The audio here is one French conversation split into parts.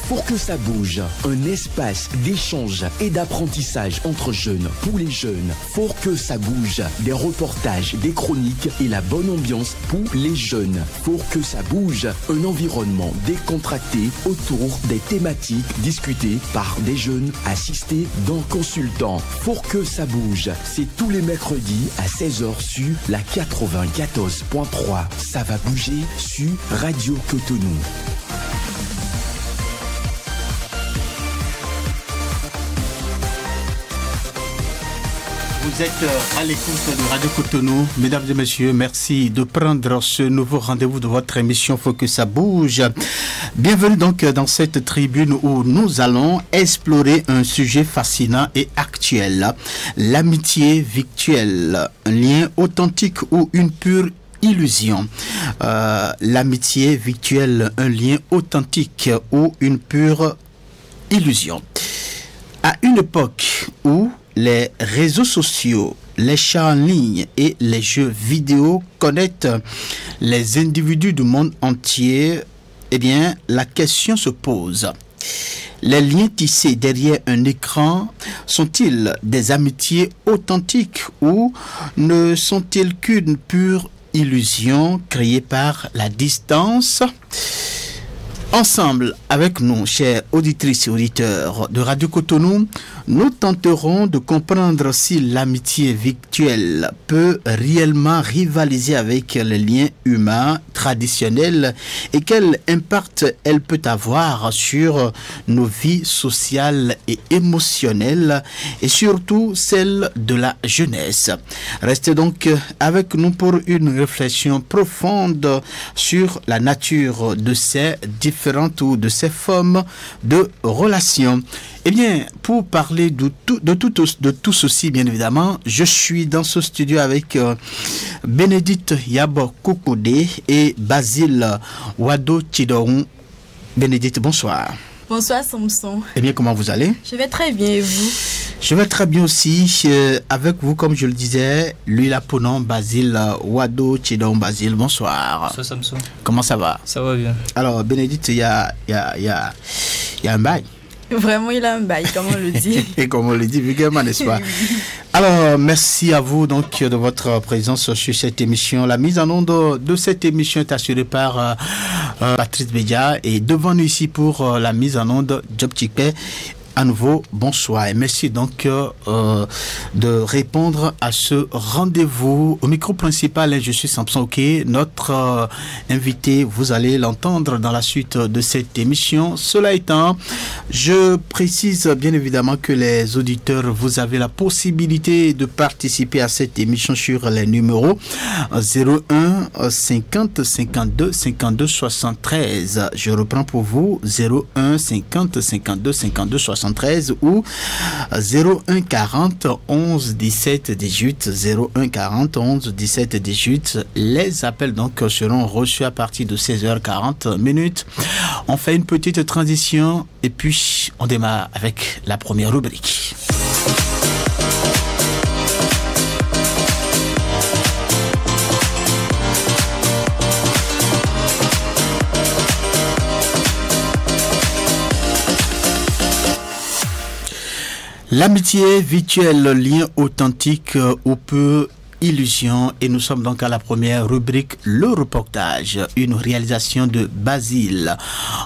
Pour que ça bouge, un espace d'échange et d'apprentissage entre jeunes, pour les jeunes. Pour que ça bouge, des reportages, des chroniques et la bonne ambiance pour les jeunes. Pour que ça bouge, un environnement décontracté autour des thématiques discutées par des jeunes assistés d'un consultant. Pour que ça bouge, c'est tous les mercredis à 16h sur la 94.3. Ça va bouger sur Radio Cotonou. Vous êtes à l'écoute de Radio Cotonou. Mesdames et messieurs, merci de prendre ce nouveau rendez-vous de votre émission Faut que ça bouge. Bienvenue donc dans cette tribune où nous allons explorer un sujet fascinant et actuel. L'amitié virtuelle, un lien authentique ou une pure illusion. L'amitié virtuelle, un lien authentique ou une pure illusion. À une époque où les réseaux sociaux, les chats en ligne et les jeux vidéo connectent les individus du monde entier, eh bien, la question se pose. Les liens tissés derrière un écran sont-ils des amitiés authentiques ou ne sont-ils qu'une pure illusion créée par la distance? Ensemble, avec nous, chers auditrices et auditeurs de Radio Cotonou, nous tenterons de comprendre si l'amitié virtuelle peut réellement rivaliser avec les liens humains traditionnels et quel impact elle peut avoir sur nos vies sociales et émotionnelles et surtout celle de la jeunesse. Restez donc avec nous pour une réflexion profonde sur la nature de ces différentes ou de ces formes de relations. Eh bien, pour parler de tout ceci, bien évidemment, je suis dans ce studio avec Bénédicte Yabo Kokode et Basile Wado Chidorou. Bénédicte, bonsoir. Bonsoir Samson. Eh bien, comment vous allez? Je vais très bien et vous? Je vais très bien aussi. Avec vous, comme je le disais, lui la Ponon, Basile Wado Chidorou. Basile, bonsoir. Bonsoir Samson. Comment ça va? Ça va bien. Alors, Bénédicte, il y a un bail. Vraiment, il a un bail, comme on le dit. Et comme on le dit vulgairement, n'est-ce pas? Alors, merci à vous donc de votre présence sur cette émission. La mise en onde de cette émission est assurée par Patrice Bédia et devant nous ici pour la mise en onde Job Chikpe. À nouveau, bonsoir et merci donc de répondre à ce rendez-vous. Au micro principal, je suis Samson Oké. Notre invité, vous allez l'entendre dans la suite de cette émission. Cela étant, je précise bien évidemment que les auditeurs, vous avez la possibilité de participer à cette émission sur les numéros 01 50 52 52 73. Je reprends pour vous 01 50 52 52 73 ou 01 40 11 17 18 01 40 11 17 18. Les appels donc seront reçus à partir de 16h40 minutes. On fait une petite transition et puis on démarre avec la première rubrique. L'amitié virtuelle, lien authentique ou peu illusion, et nous sommes donc à la première rubrique, le reportage, une réalisation de Basile.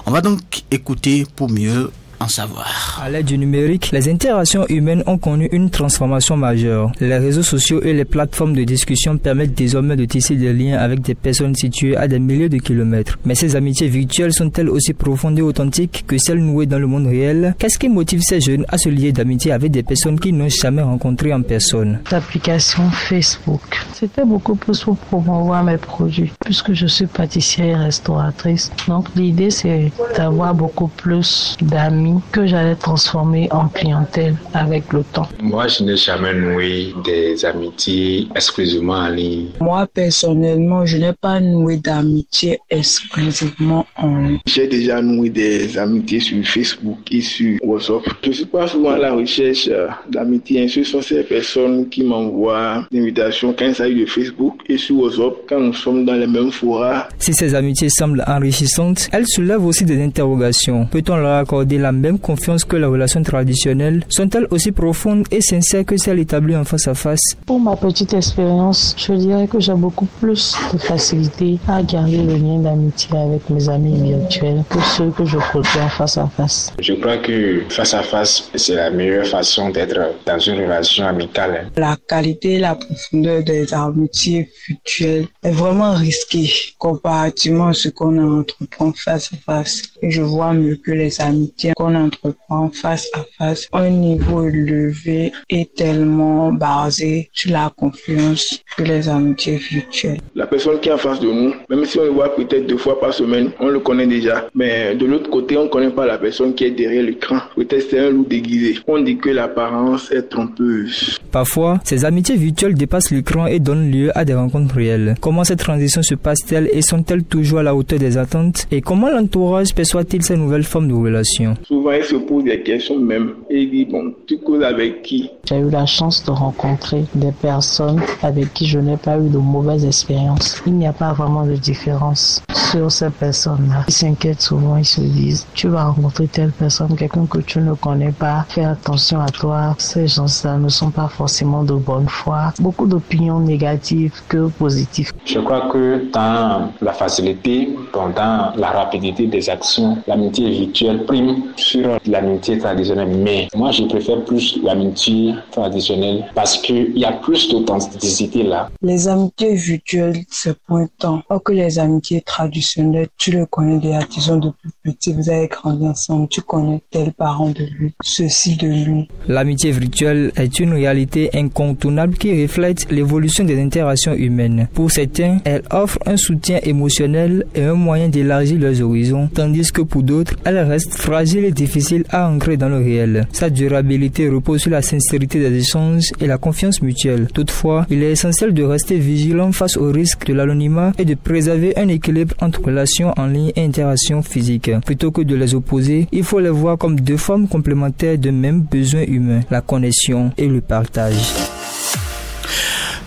On va donc écouter pour mieux en savoir. À l'aide du numérique, les interactions humaines ont connu une transformation majeure. Les réseaux sociaux et les plateformes de discussion permettent désormais de tisser des liens avec des personnes situées à des milliers de kilomètres. Mais ces amitiés virtuelles sont-elles aussi profondes et authentiques que celles nouées dans le monde réel? Qu'est-ce qui motive ces jeunes à se lier d'amitié avec des personnes qu'ils n'ont jamais rencontrées en personne? L'application Facebook, c'était beaucoup plus pour promouvoir mes produits, puisque je suis pâtissière et restauratrice. Donc l'idée c'est d'avoir beaucoup plus d'amis amis que j'allais transformer en clientèle avec le temps. Moi, je n'ai jamais noué des amitiés exclusivement en ligne. Moi, personnellement, je n'ai pas noué d'amitié exclusivement en ligne. J'ai déjà noué des amitiés sur Facebook et sur WhatsApp. Je ne suis pas souvent à la recherche d'amitié. Ce sont ces personnes qui m'envoient des invitations quand il s'agit de Facebook et sur WhatsApp quand nous sommes dans les mêmes forats. Si ces amitiés semblent enrichissantes, elles soulèvent aussi des interrogations. Peut-on leur accorder la même confiance que les relations traditionnelles? Sont-elles aussi profondes et sincères que celles établies en face à face? Pour ma petite expérience, je dirais que j'ai beaucoup plus de facilité à garder le lien d'amitié avec mes amis virtuels que ceux que je côtoie en face à face. Je crois que face à face, c'est la meilleure façon d'être dans une relation amicale. La qualité et la profondeur des amitiés virtuelles est vraiment risquée comparativement à ce qu'on entreprend face à face. Et je vois mieux que les amitiés qu'on entreprend face à face ont un niveau élevé et tellement basé sur la confiance que les amitiés virtuelles. La personne qui est en face de nous, même si on le voit peut-être 2 fois par semaine, on le connaît déjà. Mais de l'autre côté, on ne connaît pas la personne qui est derrière l'écran. Peut-être c'est un loup déguisé. On dit que l'apparence est trompeuse. Parfois, ces amitiés virtuelles dépassent l'écran et donnent lieu à des rencontres réelles. Comment cette transition se passe-t-elle et sont-elles toujours à la hauteur des attentes? Et comment l'entourage perçoit-il ces nouvelles formes de relations? Souvent, ils se posent des questions même. Et ils disent, bon, tu causes avec qui? J'ai eu la chance de rencontrer des personnes avec qui je n'ai pas eu de mauvaises expériences. Il n'y a pas vraiment de différence sur ces personnes-là. Ils s'inquiètent souvent, ils se disent, tu vas rencontrer telle personne, quelqu'un que tu ne connais pas, fais attention à toi. Ces gens-là ne sont pas forcément de bonne foi. Beaucoup d'opinions négatives que positives. Je crois que dans la facilité, dans la rapidité des actions, l'amitié virtuelle prime sur l'amitié traditionnelle. Mais moi, je préfère plus l'amitié traditionnelle parce qu'il y a plus d'authenticité là. Les amitiés virtuelles, c'est pour un temps. Or que les amitiés traditionnelles, tu le connais déjà, disons depuis petit, vous avez grandi ensemble, tu connais tel parent de lui, ceci de lui. L'amitié virtuelle est une réalité incontournable qui reflète l'évolution des interactions humaines. Pour certains, elle offre un soutien émotionnel et un moyen d'élargir leurs horizons, tandis que pour d'autres, elle reste fragile et difficile à ancrer dans le réel. Sa durabilité repose sur la sincérité des échanges et la confiance mutuelle. Toutefois, il est essentiel de rester vigilant face au risque de l'anonymat et de préserver un équilibre entre relations en ligne et interactions physiques. Plutôt que de les opposer, il faut les voir comme deux formes complémentaires d'un même besoin humain, la connexion et le partage.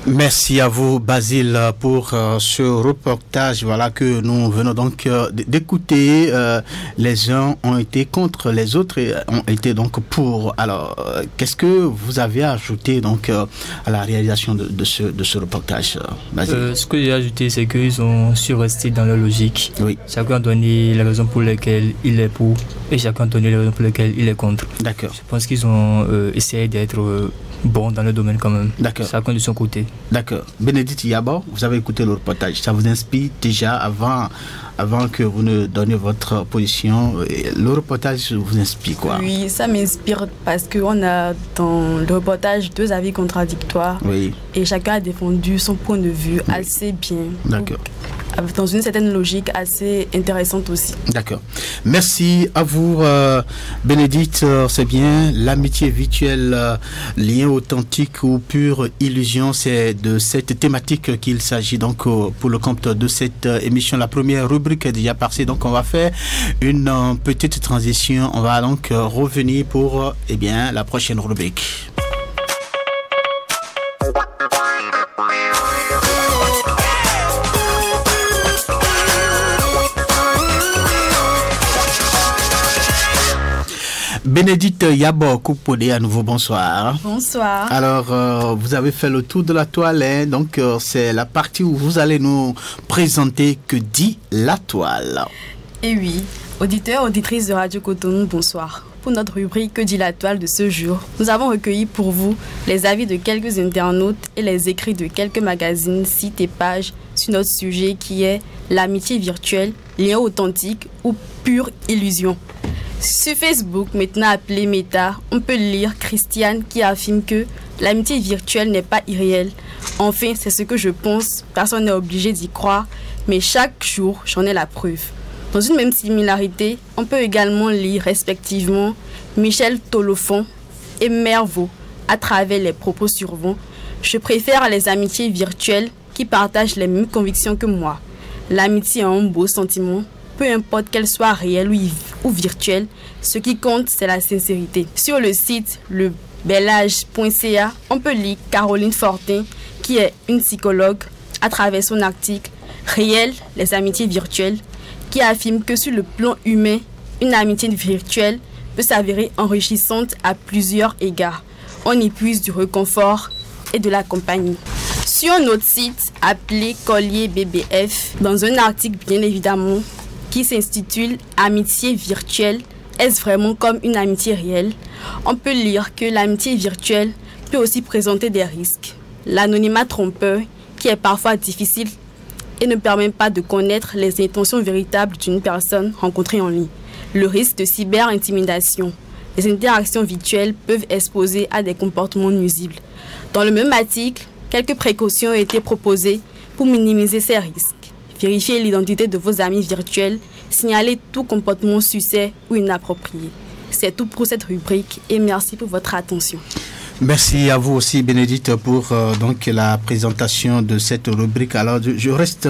Merci à vous, Basile, pour ce reportage que nous venons donc d'écouter. Les uns ont été contre, les autres ont été donc pour. Alors, qu'est-ce que vous avez ajouté donc à la réalisation de ce reportage, Basile? Ce que j'ai ajouté, c'est qu'ils ont su rester dans leur logique. Oui. Chacun a donné les raisons pour lesquelles il est pour et chacun a donné les raisons pour lesquelles il est contre. D'accord. Je pense qu'ils ont essayé d'être bons dans le domaine quand même. D'accord. Chacun de son côté. D'accord. Bénédicte Yabo, vous avez écouté le reportage. Ça vous inspire déjà avant que vous ne donniez votre position? Le reportage vous inspire quoi? Oui, ça m'inspire parce qu'on a dans le reportage 2 avis contradictoires. Oui. Et chacun a défendu son point de vue assez bien. D'accord. Dans une certaine logique assez intéressante aussi. D'accord. Merci à vous, Bénédicte. C'est bien l'amitié virtuelle, lien authentique ou pure illusion. C'est de cette thématique qu'il s'agit donc pour le compte de cette émission. La première rubrique est déjà passée, donc on va faire une petite transition. On va donc revenir pour la prochaine rubrique. Bénédicte Yabo Koupodé, à nouveau, bonsoir. Bonsoir. Alors, vous avez fait le tour de la toile, hein, donc c'est la partie où vous allez nous présenter Que dit la toile. Et oui, auditeurs, auditrices de Radio Cotonou, bonsoir. Pour notre rubrique Que dit la toile de ce jour, nous avons recueilli pour vous les avis de quelques internautes et les écrits de quelques magazines, sites et pages sur notre sujet qui est l'amitié virtuelle, lien authentique ou pure illusion. Sur Facebook, maintenant appelé Meta, on peut lire Christiane qui affirme que l'amitié virtuelle n'est pas irréelle. Enfin, c'est ce que je pense, personne n'est obligé d'y croire, mais chaque jour, j'en ai la preuve. Dans une même similarité, on peut également lire respectivement Michel Tolofon et Mervaux à travers les propos suivants. Je préfère les amitiés virtuelles qui partagent les mêmes convictions que moi. L'amitié est un beau sentiment, peu importe qu'elle soit réelle ou virtuelle, ce qui compte c'est la sincérité. Sur le site lebelage.ca, on peut lire Caroline Fortin, qui est une psychologue, à travers son article « Réel, les amitiés virtuelles », qui affirme que sur le plan humain, une amitié virtuelle peut s'avérer enrichissante à plusieurs égards. On y puise du réconfort et de la compagnie. Sur notre site appelé Collier BBF, dans un article bien évidemment qui s'intitule « Amitié virtuelle, est-ce vraiment comme une amitié réelle ?» on peut lire que l'amitié virtuelle peut aussi présenter des risques. L'anonymat trompeur, qui est parfois difficile et ne permet pas de connaître les intentions véritables d'une personne rencontrée en ligne. Le risque de cyber-intimidation. Les interactions virtuelles peuvent exposer à des comportements nuisibles. Dans le même article, quelques précautions ont été proposées pour minimiser ces risques. Vérifiez l'identité de vos amis virtuels, signalez tout comportement suspect ou inapproprié. C'est tout pour cette rubrique et merci pour votre attention. Merci à vous aussi, Bénédicte, pour donc la présentation de cette rubrique. Alors, je reste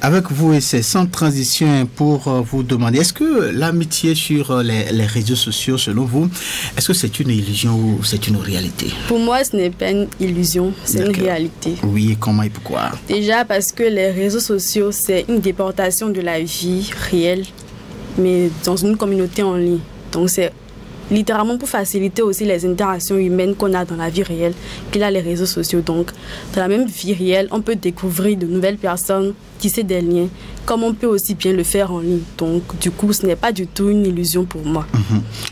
avec vous et c'est sans transition pour vous demander, est-ce que l'amitié sur les réseaux sociaux, selon vous, est-ce que c'est une illusion ou c'est une réalité? Pour moi, ce n'est pas une illusion, c'est une réalité. Oui, comment et pourquoi? Déjà parce que les réseaux sociaux, c'est une déportation de la vie réelle, mais dans une communauté en ligne. Donc, c'est littéralement pour faciliter aussi les interactions humaines qu'on a dans la vie réelle qu'il y a les réseaux sociaux. Donc, dans la même vie réelle, on peut découvrir de nouvelles personnes, tisser des liens, comme on peut aussi bien le faire en ligne. Donc, du coup, ce n'est pas du tout une illusion pour moi.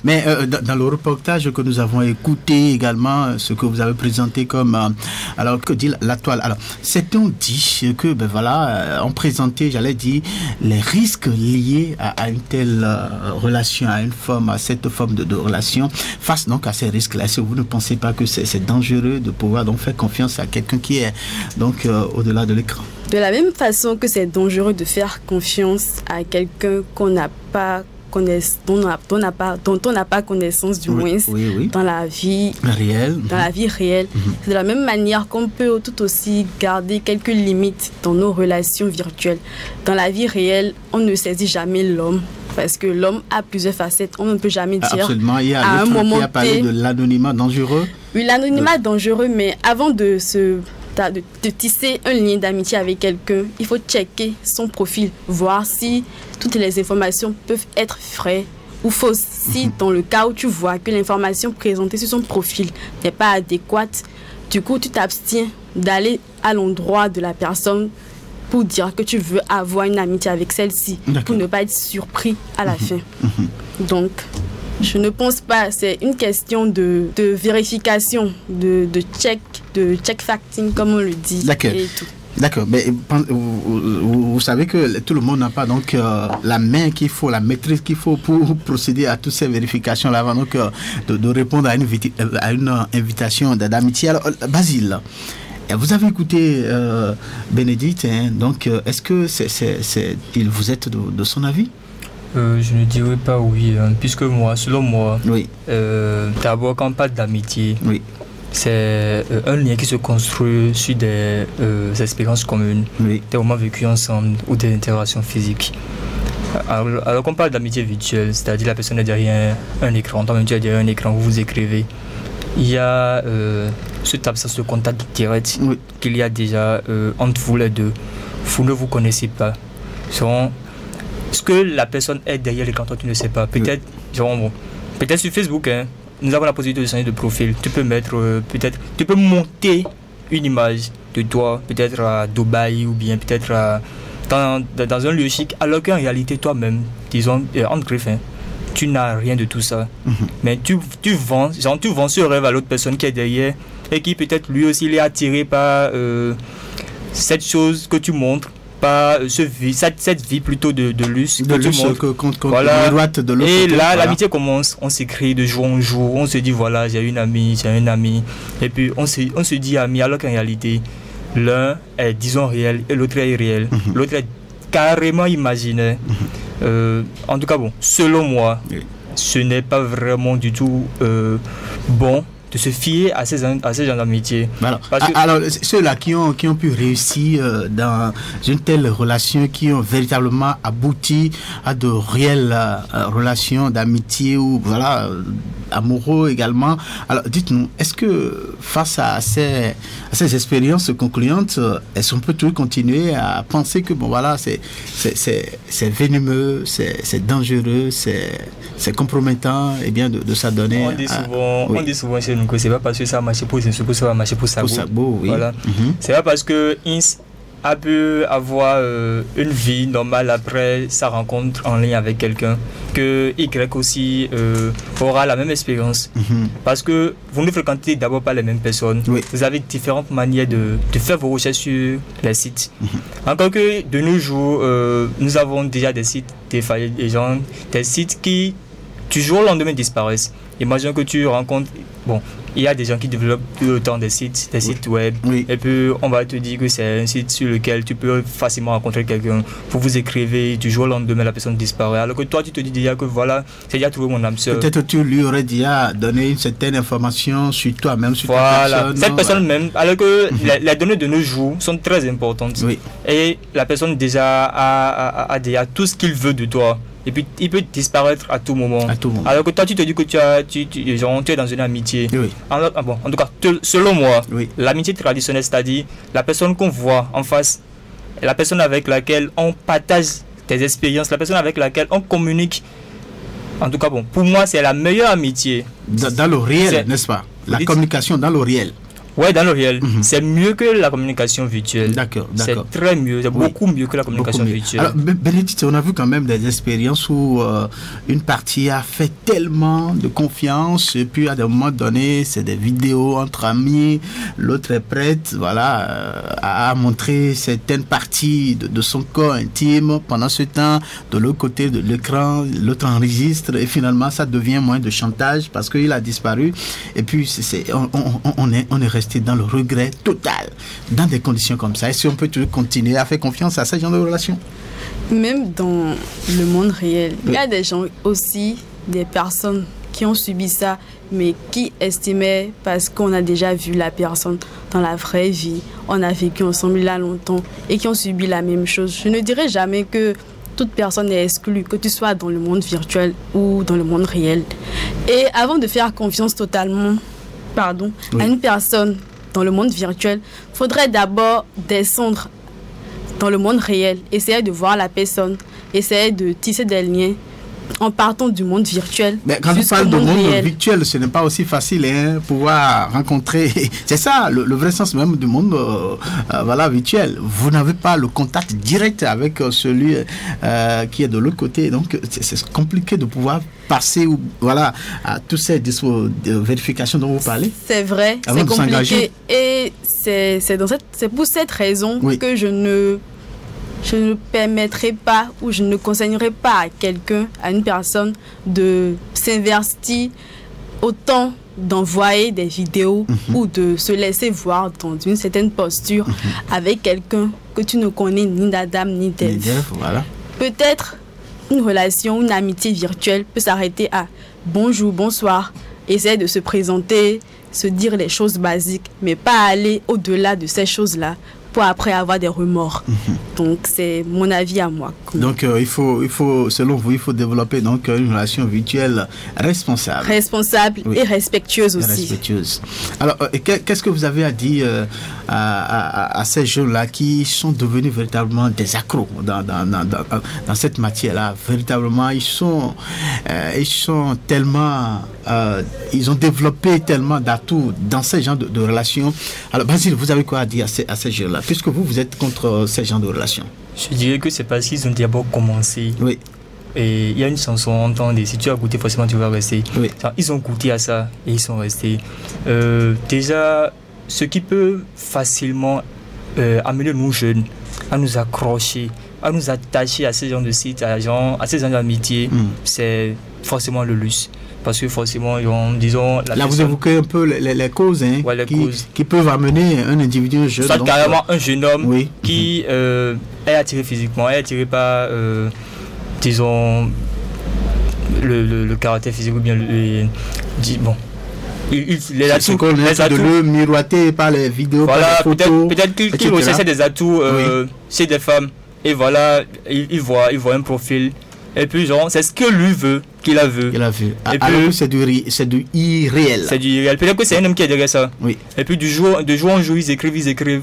Mais dans le reportage que nous avons écouté également, ce que vous avez présenté comme, alors que dit la toile. Alors, certains dit que, ben voilà, on présentait, j'allais dire, les risques liés à une telle relation, à cette forme de relation. Face donc à ces risques-là, est-ce que vous ne pensez pas que c'est dangereux de pouvoir donc faire confiance à quelqu'un qui est donc au-delà de l'écran? De la même façon que c'est dangereux de faire confiance à quelqu'un qu'on n'a pas dont on n'a pas connaissance du moins dans la vie réelle. C'est de la même manière qu'on peut tout aussi garder quelques limites dans nos relations virtuelles. Dans la vie réelle, on ne saisit jamais l'homme. Parce que l'homme a plusieurs facettes. On ne peut jamais dire. Absolument. Il y a un moment qui a parlé de l'anonymat dangereux. Oui, l'anonymat dangereux, mais avant de tisser un lien d'amitié avec quelqu'un, il faut checker son profil, voir si toutes les informations peuvent être vraies ou fausses. Si dans le cas où tu vois que l'information présentée sur son profil n'est pas adéquate, du coup tu t'abstiens d'aller à l'endroit de la personne pour dire que tu veux avoir une amitié avec celle-ci, pour ne pas être surpris à la fin. Donc, je ne pense pas, c'est une question de vérification, de check-facting, comme on le dit. D'accord, mais vous savez que tout le monde n'a pas donc la main qu'il faut, la maîtrise qu'il faut pour procéder à toutes ces vérifications-là avant donc de répondre à une invitation d'amitié. Alors, Basile, vous avez écouté Bénédicte, hein, donc est-ce que vous êtes de son avis? Je ne dirais pas oui, puisque selon moi, d'abord quand on parle d'amitié, c'est un lien qui se construit sur des expériences communes, des moments vécus ensemble ou des interactions physiques. Alors qu'on parle d'amitié virtuelle, c'est-à-dire la personne est derrière un écran, toi-même tu es derrière un écran, vous écrivez. Il y a cette absence de contact direct qu'il y a déjà entre vous les deux. Vous ne vous connaissez pas. Ce que la personne est derrière l'écran, toi tu ne sais pas. Peut-être sur Facebook, hein, nous avons la possibilité de changer de profil. Tu peux tu peux monter une image de toi, peut-être à Dubaï ou bien peut-être dans un lieu chic, alors qu'en réalité toi-même, disons, entre griffes, tu n'as rien de tout ça. Mais tu vends ce rêve à l'autre personne qui est derrière et qui peut-être lui aussi il est attiré par cette chose que tu montres, par cette vie plutôt de luxe que tu montres. Voilà. Et là, l'amitié commence, on s'écrit de jour en jour, on se dit voilà, j'ai une amie, j'ai un ami, et puis on se dit ami, alors qu'en réalité, l'un est disons réel et l'autre est irréel. L'autre est carrément imaginaire. En tout cas, bon, selon moi, ce n'est pas vraiment du tout bon de se fier à ces gens d'amitié. Alors, ceux-là qui ont pu réussir dans une telle relation, qui ont véritablement abouti à de réelles relations d'amitié ou voilà, amoureux également. Alors, dites-nous, est-ce que face à ces expériences concluantes, est-ce qu'on peut toujours continuer à penser que bon voilà, c'est venimeux, c'est dangereux, c'est compromettant et bien de s'adonner. On dit souvent chez nous que c'est pas parce que ça a marché pour Zinsoukou, ça va marcher pour Sabo. Oui. Voilà. C'est pas parce que Ins a pu avoir une vie normale après sa rencontre en ligne avec quelqu'un que Y aussi aura la même expérience. Parce que vous ne fréquentez d'abord pas les mêmes personnes. Oui. Vous avez différentes manières de faire vos recherches sur les sites. Encore que de nos jours, nous avons déjà des sites défaillants, des sites qui du jour au lendemain disparaissent. Imagine que tu rencontres, il y a des gens qui développent autant des sites web, et puis on va te dire que c'est un site sur lequel tu peux facilement rencontrer quelqu'un. Vous écrivez, du jour au lendemain la personne disparaît, alors que toi tu te dis déjà que voilà, j'ai déjà trouvé mon âme sœur. Peut-être tu lui aurais déjà donné une certaine information sur toi-même, sur ta personne. Cette personne même, alors que les données de nos jours sont très importantes, et la personne déjà a déjà tout ce qu'il veut de toi. Et puis il peut disparaître à tout moment. Alors que toi tu te dis que tu es dans une amitié. En tout cas, selon moi, l'amitié traditionnelle, c'est-à-dire la personne qu'on voit en face, la personne avec laquelle on partage des expériences, la personne avec laquelle on communique. En tout cas, pour moi, c'est la meilleure amitié. Dans le réel, n'est-ce pas? La communication dans le réel. Oui, dans le réel. C'est mieux que la communication virtuelle. D'accord. C'est très mieux, c'est beaucoup mieux que la communication virtuelle. Alors, Bénédicte, on a vu quand même des expériences où une partie a fait tellement de confiance et puis à des moments donnés, c'est des vidéos entre amis, l'autre est prête, à montrer certaines parties de son corps intime. Pendant ce temps, de l'autre côté de l'écran, l'autre enregistre et finalement, ça devient moins de chantage parce qu'il a disparu. Et puis, on est resté dans le regret total dans des conditions comme ça. Est-ce qu'on peut toujours continuer à faire confiance à ce genre de relations? Même dans le monde réel, il y a des gens aussi, des personnes qui ont subi ça, mais qui estimaient, parce qu'on a déjà vu la personne dans la vraie vie, on a vécu ensemble là longtemps, et qui ont subi la même chose. Je ne dirais jamais que toute personne est exclue, que tu sois dans le monde virtuel ou dans le monde réel. Et avant de faire confiance totalement à une personne dans le monde virtuel, il faudrait d'abord descendre dans le monde réel, essayer de voir la personne, essayer de tisser des liens en partant du monde virtuel. Mais quand on parle de monde virtuel, ce n'est pas aussi facile, pouvoir rencontrer. C'est ça le vrai sens même du monde virtuel. Vous n'avez pas le contact direct avec celui qui est de l'autre côté. Donc c'est compliqué de pouvoir passer à toutes ces vérifications dont vous parlez. C'est vrai, c'est compliqué. Et c'est pour cette raison que je ne permettrai pas ou je ne conseillerai pas à une personne de s'investir autant d'envoyer des vidéos ou de se laisser voir dans une certaine posture avec quelqu'un que tu ne connais ni d'Adam ni d'Ève. Peut-être une relation, une amitié virtuelle peut s'arrêter à bonjour, bonsoir, essayer de se présenter, se dire les choses basiques, mais pas aller au-delà de ces choses-là pour après avoir des remords. Donc c'est mon avis à moi. Donc il faut, selon vous, il faut développer donc une relation virtuelle responsable. Responsable et respectueuse aussi. Respectueuse. Alors qu'est-ce que vous avez à dire à ces jeunes-là qui sont devenus véritablement des accros dans cette matière-là? Véritablement, ils sont tellement, ils ont développé tellement d'atouts dans ces genres de relations. Alors Basile, vous avez quoi à dire à ces jeunes-là, puisque vous êtes contre ces genres de relations? Je dirais que c'est parce qu'ils ont d'abord commencé. Oui. Et il y a une chanson, on entend, si tu as goûté, forcément tu vas rester. Oui. Ils ont goûté à ça et ils sont restés. Déjà, ce qui peut facilement amener nous jeunes à nous accrocher, à nous attacher à ces genres de sites, à ces genres d'amitié, c'est forcément le luxe. Parce que forcément, disons... Là, vous évoquez un peu les causes, qui peuvent amener un individu jeune. Soit carrément un jeune homme qui est attiré physiquement, est attiré par disons, le caractère physique ou bien bon. Les atouts, de le miroiter par les vidéos, voilà, par les photos, peut-être qu'il aussi des atouts chez des femmes. Et voilà, il voit un profil. Et puis genre, c'est ce que lui veut, qu'il a vu. Et puis c'est du irréel. C'est du irréel. Peut-être que c'est un homme qui est derrière ça. Oui. Et puis de jour en jour, ils écrivent.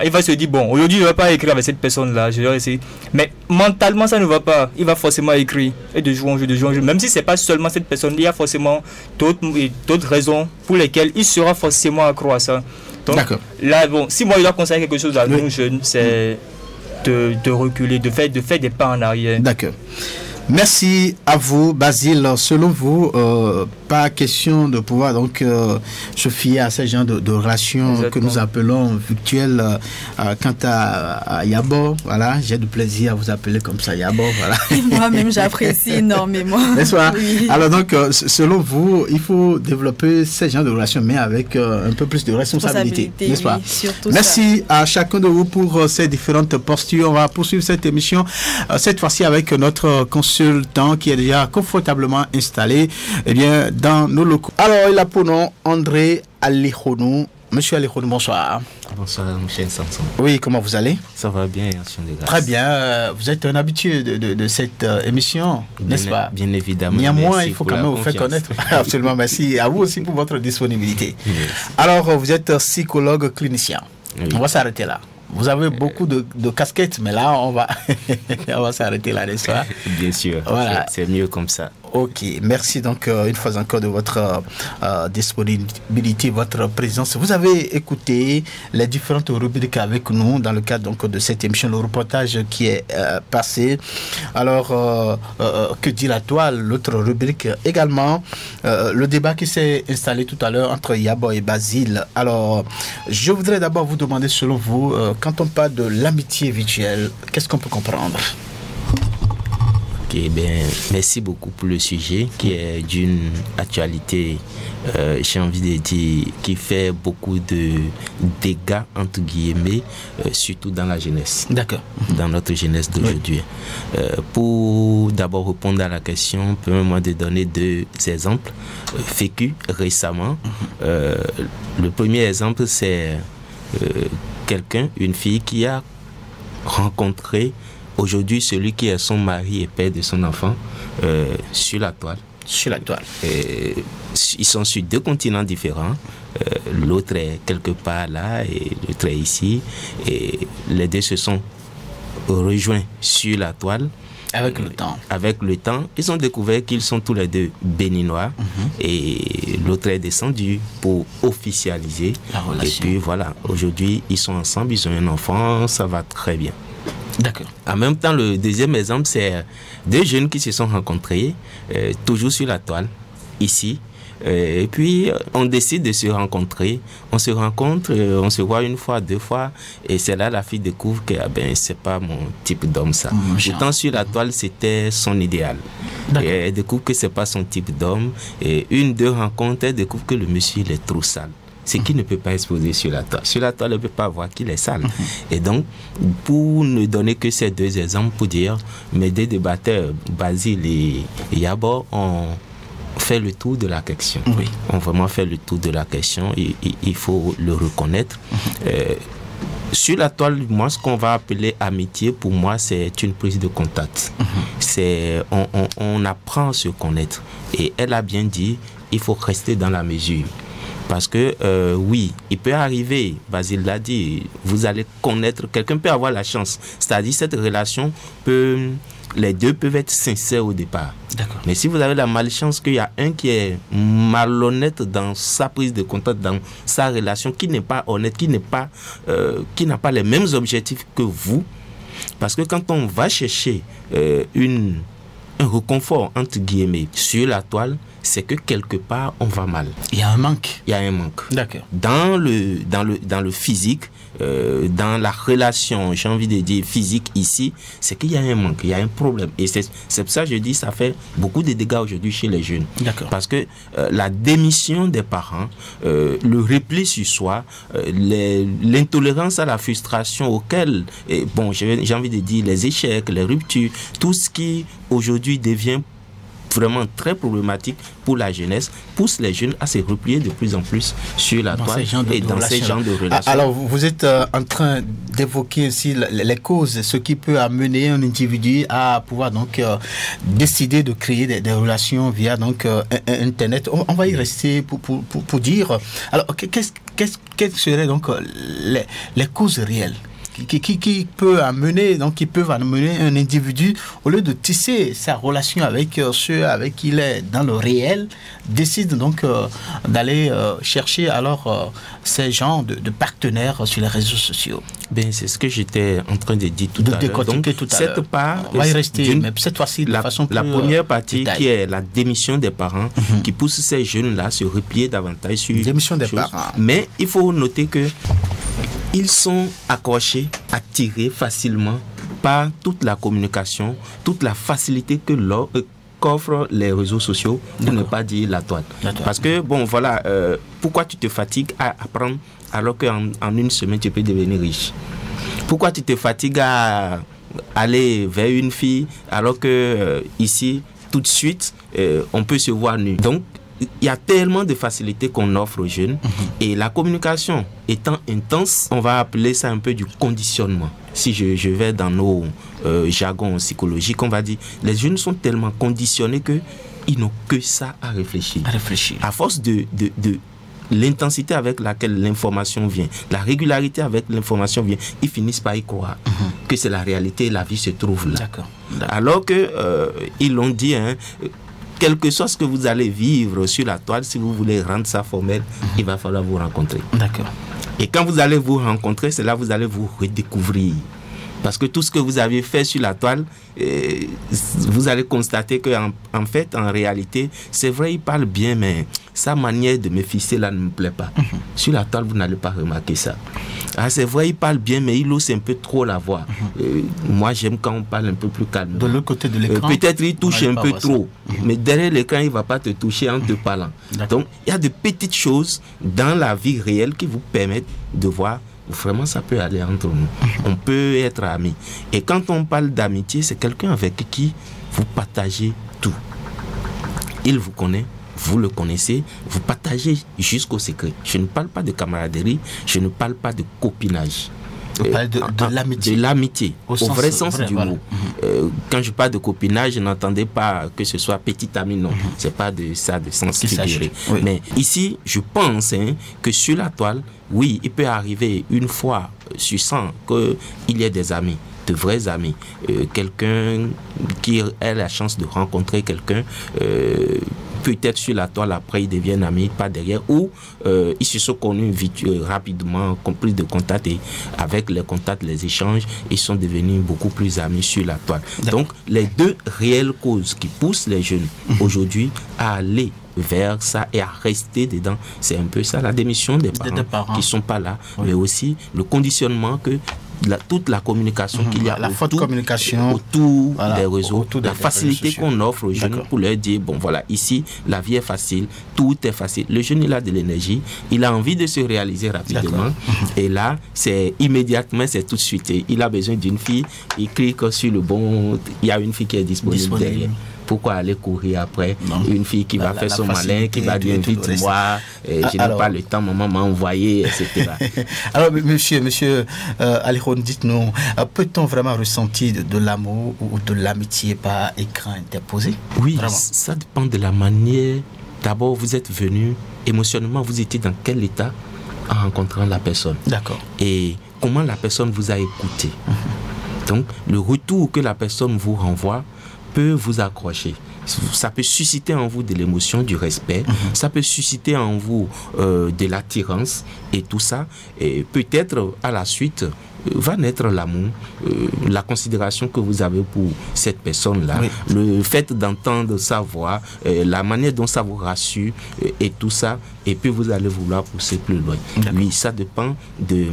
Il va se dire, bon, aujourd'hui, il ne va pas écrire avec cette personne-là. Je vais essayer. Mais mentalement, ça ne va pas. Il va forcément écrire. Et de jour en jour. Même si ce n'est pas seulement cette personne, il y a forcément d'autres raisons pour lesquelles il sera forcément accro à ça. Donc, là, bon, si moi, il doit conseiller quelque chose à nous jeunes, c'est de reculer, de faire des pas en arrière. D'accord. Merci à vous, Basile. Selon vous, pas question de pouvoir donc se fier à ce genre de relations que nous appelons virtuelles. Quant à Yabo, voilà, j'ai du plaisir à vous appeler comme ça, Yabo, voilà. Moi-même, j'apprécie énormément. N'est-ce pas? Oui. Alors donc, selon vous, il faut développer ce genre de relations, mais avec un peu plus de responsabilité, n'est-ce pas? Merci à chacun de vous pour ces différentes postures. On va poursuivre cette émission, cette fois-ci avec notre consultant qui est déjà confortablement installé dans nos locaux. Alors, il a pour nom André Alihonou. Monsieur Alihonou, bonsoir. Bonsoir, monsieur Samson. Oui, comment vous allez? Ça va bien, action de grâce. Très bien. Vous êtes un habitué de cette émission, n'est-ce pas? Bien évidemment. Néanmoins, il faut quand même vous faire connaître. Absolument, merci à vous aussi pour votre disponibilité. Yes. Alors, vous êtes psychologue clinicien. Oui. On va s'arrêter là. Vous avez beaucoup de casquettes, mais là, on va s'arrêter là, n'est-ce pas? Bien sûr, voilà. C'est mieux comme ça. Ok, merci donc une fois encore de votre disponibilité, votre présence. Vous avez écouté les différentes rubriques avec nous dans le cadre donc de cette émission, le reportage qui est passé. Alors, que dit la toile? L'autre rubrique également, le débat qui s'est installé tout à l'heure entre Yabo et Basile. Alors, je voudrais d'abord vous demander, selon vous, quand on parle de l'amitié virtuelle, qu'est-ce qu'on peut comprendre? Eh bien, merci beaucoup pour le sujet qui est d'une actualité, j'ai envie de dire, qui fait beaucoup de dégâts, entre guillemets, surtout dans la jeunesse. D'accord. Dans notre jeunesse d'aujourd'hui. Oui. Pour d'abord répondre à la question, permettez-moi de donner 2 exemples vécus récemment. Le premier exemple, c'est quelqu'un, une fille qui a rencontré aujourd'hui celui qui est son mari et père de son enfant sur la toile. Sur la toile. Ils sont sur 2 continents différents. L'autre est quelque part là et l'autre est ici. Et les 2 se sont rejoints sur la toile. Avec le temps. Avec le temps, ils ont découvert qu'ils sont tous les 2 béninois. Et l'autre est descendu pour officialiser la relation. Et puis voilà, aujourd'hui, ils sont ensemble, ils ont un enfant, ça va très bien. D'accord. En même temps, le deuxième exemple, c'est 2 jeunes qui se sont rencontrés, toujours sur la toile, ici. Et puis, on décide de se rencontrer. On se rencontre, on se voit 1 fois, 2 fois. Et c'est là la fille découvre que c'est pas mon type d'homme, ça. Pourtant, sur la toile, c'était son idéal. Et elle découvre que c'est pas son type d'homme. Et 1, 2 rencontres, elle découvre que le monsieur, il est trop sale. Ce qui ne peut pas exposer sur la toile. Sur la toile, on ne peut pas voir qu'il est sale. Et donc, pour ne donner que ces 2 exemples, pour dire, mes 2 débatteurs, Basile et Yabo, ont fait le tour de la question. Oui. On vraiment fait le tour de la question. Il faut le reconnaître. Sur la toile, moi, ce qu'on va appeler amitié, pour moi, c'est une prise de contact. On apprend à se connaître. Et elle a bien dit, il faut rester dans la mesure. Parce que, oui, il peut arriver, Basile l'a dit, vous allez connaître, quelqu'un peut avoir la chance. C'est-à-dire, cette relation les 2 peuvent être sincères au départ. D'accord. Mais si vous avez la malchance qu'il y a un qui est malhonnête dans sa prise de contact, dans sa relation, qui n'est pas honnête, qui n'a pas les mêmes objectifs que vous, parce que quand on va chercher un réconfort, entre guillemets, sur la toile, c'est que quelque part, on va mal. Il y a un manque. Il y a un manque. D'accord. Dans le physique, dans la relation, j'ai envie de dire physique ici, c'est qu'il y a un manque, il y a un problème. Et c'est pour ça que je dis, ça fait beaucoup de dégâts aujourd'hui chez les jeunes. D'accord. Parce que la démission des parents, le repli sur soi, l'intolérance à la frustration auquel, j'ai envie de dire les échecs, les ruptures, tout ce qui aujourd'hui devient vraiment très problématique pour la jeunesse, pousse les jeunes à se replier de plus en plus sur la toile et dans ces genres de relations. Alors, vous êtes en train d'évoquer aussi les causes, ce qui peut amener un individu à pouvoir donc décider de créer des relations via donc Internet. On va y rester pour dire. Alors, quelles seraient donc les causes réelles qui peuvent amener un individu, au lieu de tisser sa relation avec ceux avec qui il est dans le réel, décide donc d'aller chercher alors ces genres de partenaires sur les réseaux sociaux. C'est ce que j'étais en train de dire tout à l'heure. Donc, cette part, on va y rester, mais cette fois-ci de façon plus la première partie qui est la démission des parents, qui pousse ces jeunes-là à se replier davantage sur démission des parents. Mais il faut noter que ils sont accrochés, attirés facilement par toute la communication, toute la facilité qu'offrent les réseaux sociaux, pour ne pas dire la toile. Parce que, pourquoi tu te fatigues à apprendre alors qu'en une semaine, tu peux devenir riche? Pourquoi tu te fatigues à aller vers une fille alors que ici, tout de suite, on peut se voir nu? Donc, il y a tellement de facilités qu'on offre aux jeunes et la communication étant intense, on va appeler ça un peu du conditionnement. Si je vais dans nos jargons psychologiques, on va dire les jeunes sont tellement conditionnés qu'ils n'ont que ça à réfléchir. À force de l'intensité avec laquelle l'information vient, la régularité avec l'information vient, ils finissent par y croire que c'est la réalité et la vie se trouve là. D'accord. Alors que ils l'ont dit, quel que soit ce que vous allez vivre sur la toile, si vous voulez rendre ça formel, il va falloir vous rencontrer. D'accord. Et quand vous allez vous rencontrer, c'est là que vous allez vous redécouvrir. Parce que tout ce que vous avez fait sur la toile, vous allez constater qu'en fait, en réalité, c'est vrai, il parle bien, mais sa manière de me fixer là ne me plaît pas. Sur la toile, vous n'allez pas remarquer ça. C'est vrai, il parle bien, mais il hausse un peu trop la voix. Moi, j'aime quand on parle un peu plus calme. De l'autre côté de l'écran, peut-être il touche un peu trop, mais derrière l'écran, il ne va pas te toucher en te parlant. Donc, il y a de petites choses dans la vie réelle qui vous permettent de voir vraiment ça peut aller entre nous. On peut être amis. Et quand on parle d'amitié, c'est quelqu'un avec qui vous partagez tout. Il vous connaît, vous le connaissez, vous partagez jusqu'au secret. Je ne parle pas de camaraderie, je ne parle pas de copinage. Vous parlez de l'amitié. De l'amitié, au vrai sens du mot. Quand je parle de copinage, je n'entendais pas que ce soit petit ami, non. C'est pas de ça, de sens figuré. Oui. Mais ici, je pense que sur la toile, oui, il peut arriver une fois sur 100 qu'il y ait des amis, de vrais amis. Quelqu'un qui a la chance de rencontrer quelqu'un, peut-être sur la toile, après ils deviennent amis, pas derrière, ou ils se sont connus vite, rapidement, compris de contacts, et avec les contacts, les échanges, ils sont devenus beaucoup plus amis sur la toile. Donc, les deux réelles causes qui poussent les jeunes aujourd'hui à aller vers ça et à rester dedans, c'est un peu ça, la démission des parents qui ne sont pas là, mais aussi le conditionnement que toute la communication qu'il y a la forte communication autour des réseaux, la facilité qu'on offre aux jeunes pour leur dire, ici, la vie est facile, tout est facile. Le jeune, il a de l'énergie, il a envie de se réaliser rapidement, et là, c'est immédiatement, c'est tout de suite. Et il a besoin d'une fille, il clique sur le bon, il y a une fille qui est disponible derrière. Pourquoi aller courir après une fille qui va faire son malin, qui va dire invite-moi, je n'ai pas le temps, maman m'a envoyé, etc. Alors, monsieur Aliron, dites-nous, peut-on vraiment ressentir de l'amour ou de l'amitié par écran interposé? Oui, ça dépend de la manière. D'abord, vous êtes venu, émotionnellement, vous étiez dans quel état en rencontrant la personne? D'accord. Et comment la personne vous a écouté? Donc, le retour que la personne vous renvoie peut vous accrocher. ça peut susciter en vous de l'émotion, du respect, ça peut susciter en vous de l'attirance et tout ça. Et peut-être à la suite va naître l'amour, la considération que vous avez pour cette personne-là, le fait d'entendre sa voix, la manière dont ça vous rassure et tout ça, et puis vous allez vouloir pousser plus loin. Oui, ça dépend de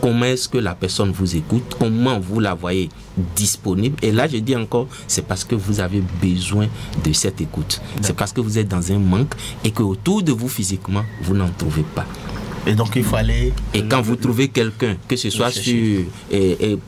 comment est-ce que la personne vous écoute, comment vous la voyez disponible. Et là, je dis encore, c'est parce que vous avez besoin de cette écoute. C'est parce que vous êtes dans un manque et que autour de vous physiquement, vous n'en trouvez pas. Et donc il faut aller... Et quand vous trouvez quelqu'un, que ce soit sur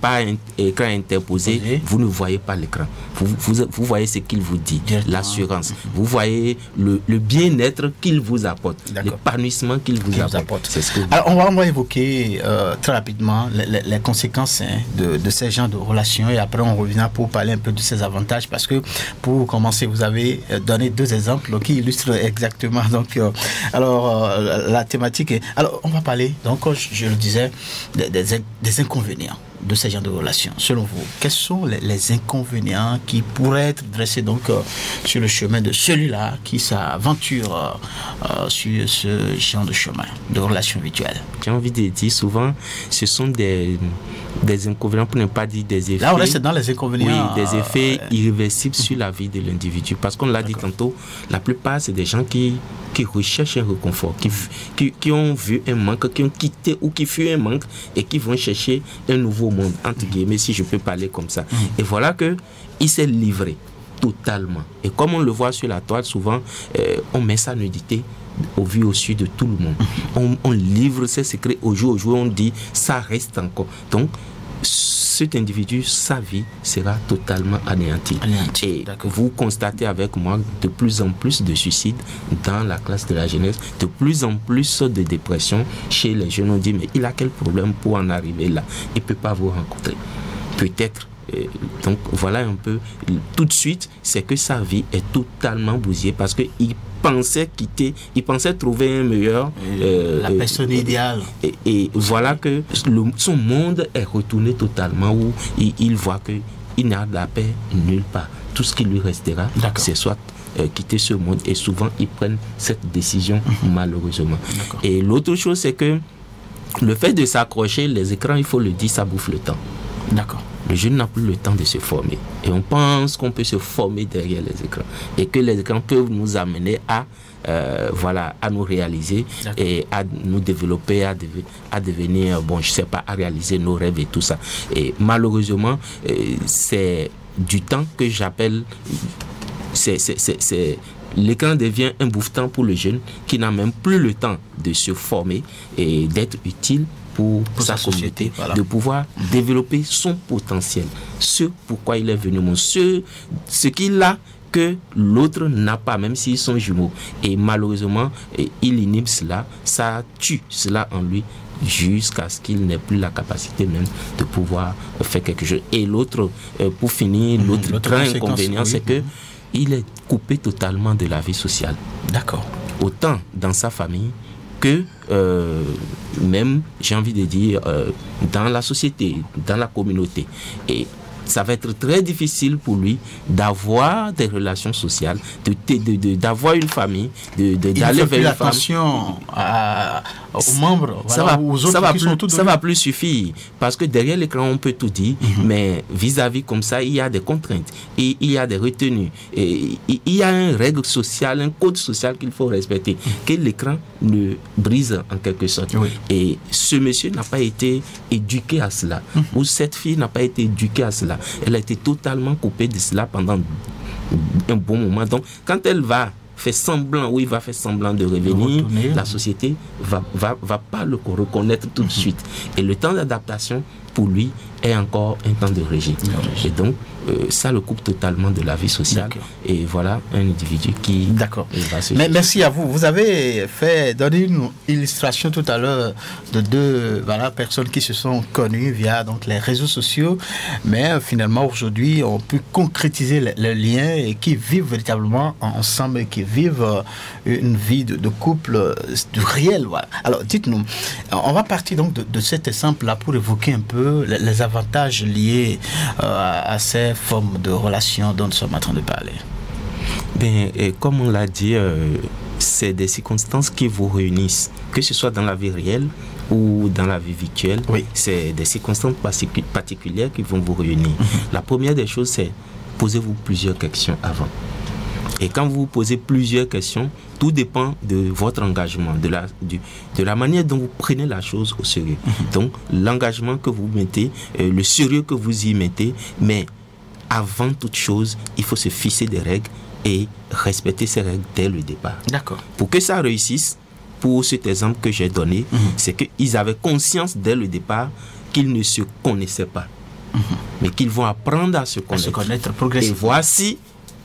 pas un écran interposé, vous ne voyez pas l'écran. Vous voyez ce qu'il vous dit, l'assurance. Vous voyez le bien-être qu'il vous apporte, l'épanouissement qu'il vous apporte. C'est ce que alors on va évoquer très rapidement les conséquences de ces genres de relations et après on revient pour parler un peu de ses avantages, parce que pour commencer, vous avez donné 2 exemples qui illustrent exactement donc, la thématique. Alors, on va parler, donc, je le disais, des inconvénients de ces genres de relations. Selon vous, quels sont les inconvénients qui pourraient être dressés donc, sur le chemin de celui-là qui s'aventure sur ce genre de chemin de relations virtuelles? J'ai envie de dire souvent, ce sont des inconvénients, pour ne pas dire des effets. Là, on reste dans les inconvénients. Oui, des effets irréversibles sur la vie de l'individu. Parce qu'on l'a dit tantôt, la plupart, c'est des gens qui recherchent un réconfort, qui ont vu un manque, qui ont quitté ou qui fuient un manque et qui vont chercher un nouveau monde, entre guillemets, si je peux parler comme ça. Et voilà qu'il s'est livré totalement. Et comme on le voit sur la toile, souvent, on met sa nudité au vu au su de tout le monde. On livre ses secrets au jour, on dit ça reste encore. Donc, cet individu, sa vie sera totalement anéantie. Et vous constatez avec moi de plus en plus de suicides dans la classe de la jeunesse, de plus en plus de dépression chez les jeunes. On dit, mais il a quel problème pour en arriver là? Il ne peut pas vous rencontrer. Peut-être. Donc voilà un peu, tout de suite, c'est que sa vie est totalement bousillée parce qu'il pensait quitter, il pensait trouver un meilleur... la personne idéale. Et voilà que son monde est retourné totalement où il voit qu'il n'a de la paix nulle part. Tout ce qui lui restera, c'est soit quitter ce monde. Et souvent, ils prennent cette décision malheureusement. Et l'autre chose, c'est que le fait de s'accrocher, les écrans, il faut le dire, ça bouffe le temps. D'accord. Le jeune n'a plus le temps de se former. Et on pense qu'on peut se former derrière les écrans. Et que les écrans peuvent nous amener à nous réaliser et à nous développer, à devenir, bon, je sais pas, à réaliser nos rêves et tout ça. Et malheureusement, c'est du temps que j'appelle... L'écran devient un bouffetant pour le jeune qui n'a même plus le temps de se former et d'être utile pour sa communauté, de pouvoir développer son potentiel, ce pourquoi il est venu au monde, ce qu'il a que l'autre n'a pas, même s'ils sont jumeaux. Et malheureusement, il inhibe cela, ça tue cela en lui jusqu'à ce qu'il n'ait plus la capacité même de pouvoir faire quelque chose. Et l'autre, pour finir, l'autre grand inconvénient, c'est que il est coupé totalement de la vie sociale. D'accord. Autant dans sa famille que même, j'ai envie de dire, dans la société, dans la communauté. Et ça va être très difficile pour lui d'avoir des relations sociales, d'avoir une famille, d'aller vers une attention aux membres, ça va plus suffire, parce que derrière l'écran on peut tout dire, mais vis-à-vis comme ça il y a des contraintes, et il y a des retenues, et il y a une règle sociale, un code social qu'il faut respecter, que l'écran ne brise en quelque sorte. Et ce monsieur n'a pas été éduqué à cela, ou cette fille n'a pas été éduquée à cela. Elle a été totalement coupée de cela pendant un bon moment. Donc, quand elle va faire semblant, ou il va faire semblant de revenir, la société va pas le reconnaître tout de suite. Et le temps d'adaptation, pour lui, est encore un temps de rejet. Et donc, ça le coupe totalement de la vie sociale. Et voilà un individu qui... D'accord. Mais merci à vous. Vous avez donné une illustration tout à l'heure de 2 personnes qui se sont connues via donc, les réseaux sociaux. Mais finalement, aujourd'hui, on peut concrétiser les liens et qui vivent véritablement ensemble et qui vivent une vie de couple du réel. Voilà. Alors, dites-nous, on va partir donc de cet exemple-là pour évoquer un peu les avantages liés à ces formes de relations dont nous sommes en train de parler. Et comme on l'a dit, c'est des circonstances qui vous réunissent, que ce soit dans la vie réelle ou dans la vie virtuelle. Oui. C'est des circonstances particulières qui vont vous réunir. La première des choses, c'est posez-vous plusieurs questions avant. Et quand vous vous posez plusieurs questions, tout dépend de votre engagement, de la manière dont vous prenez la chose au sérieux. Donc, l'engagement que vous mettez, le sérieux que vous y mettez, mais avant toute chose, il faut se fixer des règles et respecter ces règles dès le départ. D'accord. Pour que ça réussisse, pour cet exemple que j'ai donné, c'est qu'ils avaient conscience dès le départ qu'ils ne se connaissaient pas, mais qu'ils vont apprendre à se connaître progressivement. Et voici,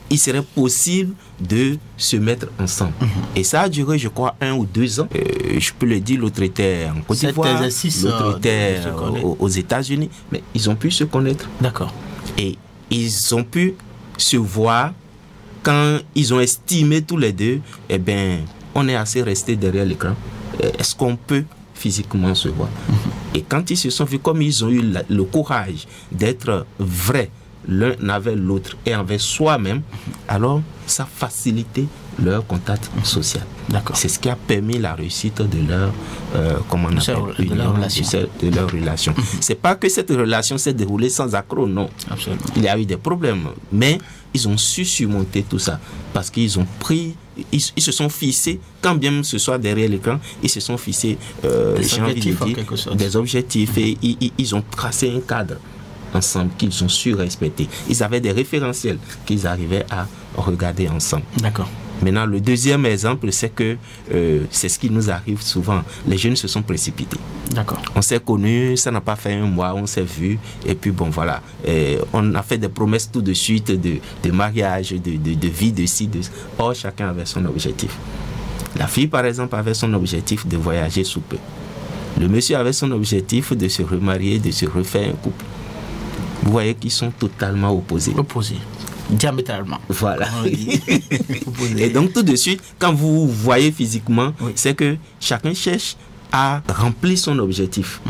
il serait possible de se mettre ensemble. Et ça a duré, je crois, 1 ou 2 ans. Je peux le dire, l'autre était en Côte d'Ivoire, l'autre était aux États-Unis, mais ils ont pu se connaître. D'accord. Et ils ont pu se voir quand ils ont estimé tous les deux, eh bien, on est assez resté derrière l'écran. Est-ce qu'on peut physiquement se voir? Et quand ils se sont vus, comme ils ont eu le courage d'être vrais l'un avec l'autre et envers soi-même, alors ça facilitait leur contact social. D'accord. C'est ce qui a permis la réussite de leur de leur relation. C'est pas que cette relation s'est déroulée sans accroc, non. Absolument. Il y a eu des problèmes, mais ils ont su surmonter tout ça parce qu'ils ont pris, ils se sont fixés, quand bien ce soit derrière l'écran, ils se sont fixés des objectifs et ils ont tracé un cadre ensemble qu'ils ont su respecter. Ils avaient des référentiels qu'ils arrivaient à regarder ensemble. D'accord. Maintenant, le deuxième exemple, c'est que c'est ce qui nous arrive souvent. Les jeunes se sont précipités. D'accord. On s'est connus, ça n'a pas fait 1 mois, on s'est vu, et puis bon, voilà. On a fait des promesses tout de suite de mariage, de vie, de ci, de ça. Or, chacun avait son objectif. La fille, par exemple, avait son objectif de voyager sous peu. Le monsieur avait son objectif de se remarier, de se refaire un couple. Vous voyez qu'ils sont totalement opposés. Opposés. Diamétralement. Voilà. Et donc tout de suite, quand vous voyez physiquement, c'est que chacun cherche à remplir son objectif.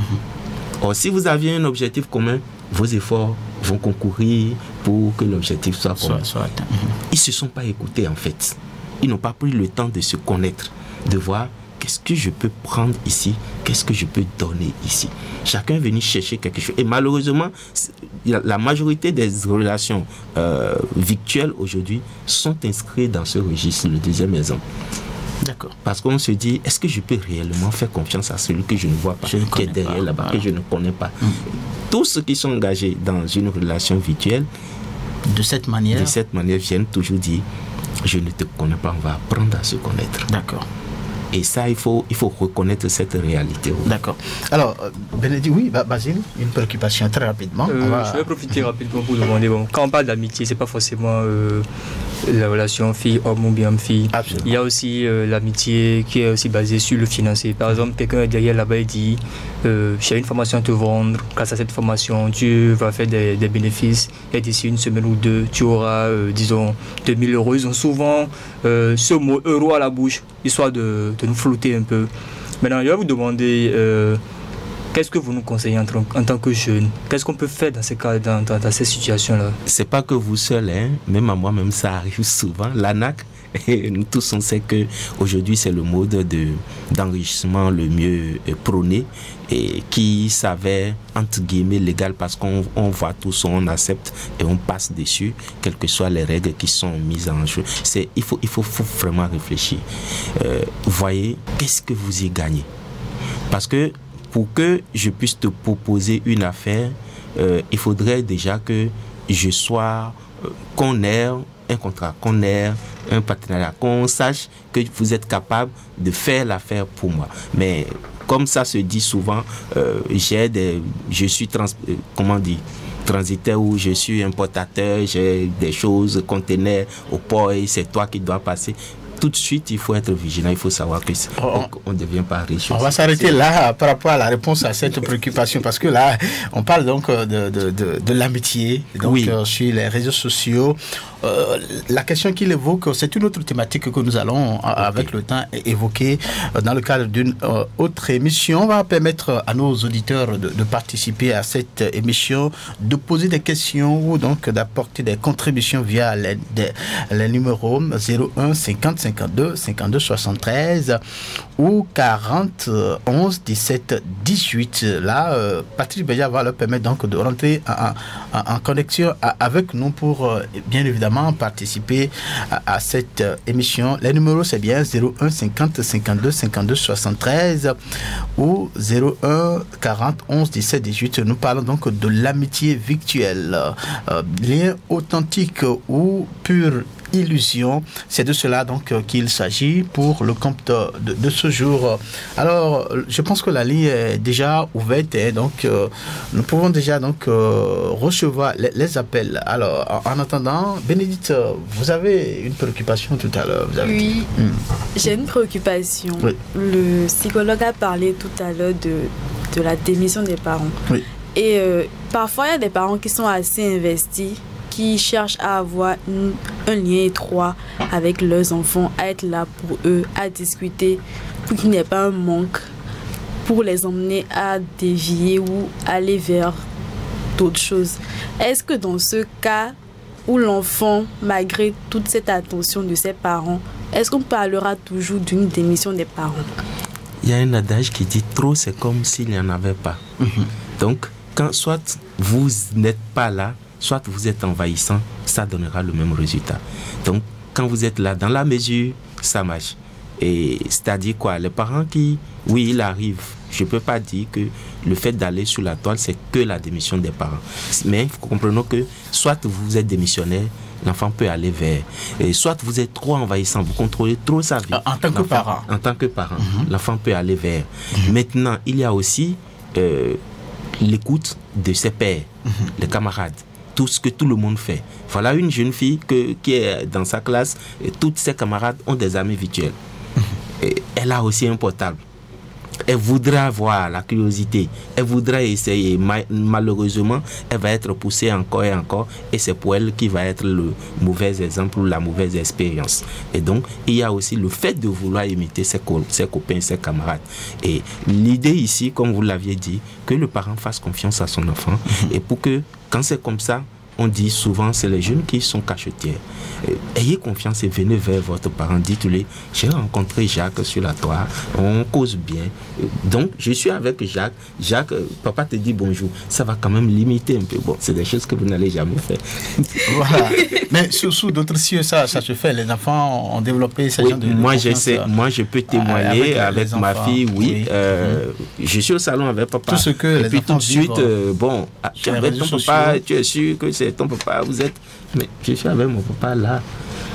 Or, si vous aviez un objectif commun, vos efforts vont concourir pour que l'objectif soit commun. Ils ne se sont pas écoutés en fait. Ils n'ont pas pris le temps de se connaître, de voir qu'est-ce que je peux prendre ici, qu'est-ce que je peux donner ici. Chacun est venu chercher quelque chose. Et malheureusement, la majorité des relations virtuelles aujourd'hui sont inscrites dans ce registre, le deuxième exemple. D'accord. Parce qu'on se dit, est-ce que je peux réellement faire confiance à celui que je ne vois pas, qui est derrière là-bas, que je ne connais pas. Tous ceux qui sont engagés dans une relation virtuelle, de cette manière viennent toujours dire, je ne te connais pas, on va apprendre à se connaître. D'accord. Et ça, il faut reconnaître cette réalité. D'accord. Alors, Bénédicte, oui, Basile, une préoccupation très rapidement. Je vais profiter rapidement pour demander, quand on parle d'amitié, c'est pas forcément la relation fille-homme ou bien fille. Absolument. Il y a aussi l'amitié qui est aussi basée sur le financier. Par exemple, quelqu'un est derrière là-bas et dit, j'ai une formation à te vendre, grâce à cette formation, tu vas faire des bénéfices, et d'ici 1 semaine ou 2, tu auras, disons, 2000 €. Ils ont souvent ce mot euro à la bouche, histoire de nous flouter un peu. Maintenant, je vais vous demander, qu'est-ce que vous nous conseillez en tant que jeune? Qu'est-ce qu'on peut faire dans ces cas, dans ces situations-là? C'est pas que vous seul, hein. Même à moi-même, ça arrive souvent. L'ANAC, et nous tous, on sait qu'aujourd'hui, c'est le mode d'enrichissement le mieux prôné et qui s'avère, entre guillemets, légal parce qu'on voit tout ça, on accepte et on passe dessus, quelles que soient les règles qui sont mises en jeu. Il faut vraiment réfléchir. Voyez, qu'est-ce que vous y gagnez? Parce que pour que je puisse te proposer une affaire, il faudrait déjà que je sois, qu'on ait un contrat, qu'on ait un partenariat, qu'on sache que vous êtes capable de faire l'affaire pour moi. Mais comme ça se dit souvent, je suis transitaire ou je suis importateur, j'ai des choses, conteneurs au port et c'est toi qui dois passer. Tout de suite, il faut être vigilant, il faut savoir que on ne devient pas riche. On va s'arrêter là par rapport à la réponse à cette préoccupation parce que là, on parle donc de l'amitié donc, sur les réseaux sociaux. la question qu'il évoque, c'est une autre thématique que nous allons, avec le temps, évoquer dans le cadre d'une autre émission. On va permettre à nos auditeurs de participer à cette émission, de poser des questions ou donc d'apporter des contributions via les numéros 01 50 52 52 73 ou 40 11 17 18. Là, Patrice Béja va leur permettre donc de rentrer en connexion avec nous pour bien évidemment participer à cette émission. Les numéros, c'est bien 01 50 52 52 73 ou 01 40 11 17 18. Nous parlons donc de l'amitié virtuelle, lien authentique ou pur illusion. C'est de cela donc qu'il s'agit pour le compte de ce jour. Alors, je pense que la ligne est déjà ouverte, et donc nous pouvons déjà donc recevoir les appels. Alors, en attendant, Bénédicte, vous avez une préoccupation tout à l'heure. Oui, j'ai une préoccupation. Oui. Le psychologue a parlé tout à l'heure de la démission des parents. Oui. Et parfois, il y a des parents qui sont assez investis, qui cherchent à avoir un lien étroit avec leurs enfants, à être là pour eux, à discuter, pour qu'il n'y ait pas un manque, pour les emmener à dévier ou aller vers d'autres choses. Est-ce que dans ce cas où l'enfant, malgré toute cette attention de ses parents, est-ce qu'on parlera toujours d'une démission des parents? Il y a un adage qui dit trop, c'est comme s'il n'y en avait pas. Donc, quand soit vous n'êtes pas là, soit vous êtes envahissant, ça donnera le même résultat. Donc, quand vous êtes là, dans la mesure, ça marche. Et c'est-à-dire quoi? Les parents qui, oui, il arrive. Je ne peux pas dire que le fait d'aller sur la toile, c'est que la démission des parents. Mais comprenons que soit vous êtes démissionnaire, l'enfant peut aller vers. Et soit vous êtes trop envahissant, vous contrôlez trop sa vie. En tant que parent. En tant que parent, l'enfant peut aller vers. Maintenant, il y a aussi l'écoute de ses pairs, les camarades. Tout ce que tout le monde fait. Voilà une jeune fille qui est dans sa classe et toutes ses camarades ont des amis virtuels. Et elle a aussi un portable. Elle voudra avoir la curiosité. Elle voudra essayer. Malheureusement, elle va être poussée encore et encore. Et c'est pour elle qui va être le mauvais exemple ou la mauvaise expérience. Et donc, il y a aussi le fait de vouloir imiter ses copains, ses camarades. Et l'idée ici, comme vous l'aviez dit, que le parent fasse confiance à son enfant. Et pour que, quand c'est comme ça, on dit souvent, c'est les jeunes qui sont cachetières. Ayez confiance et venez vers votre parent. Dites-lui, j'ai rencontré Jacques sur la toile, on cause bien. Donc, je suis avec Jacques. Jacques, papa te dit bonjour. Ça va quand même limiter un peu. Bon, c'est des choses que vous n'allez jamais faire. Voilà. Mais sous d'autres cieux, ça se fait. Les enfants ont développé ce genre de moi, je peux témoigner avec ma fille, oui. Je suis au salon avec papa. Tout ce que et puis tout de suite, tu es avec ton papa, tu es sûr que c'est ton papa, vous êtes... Mais je suis avec mon papa là.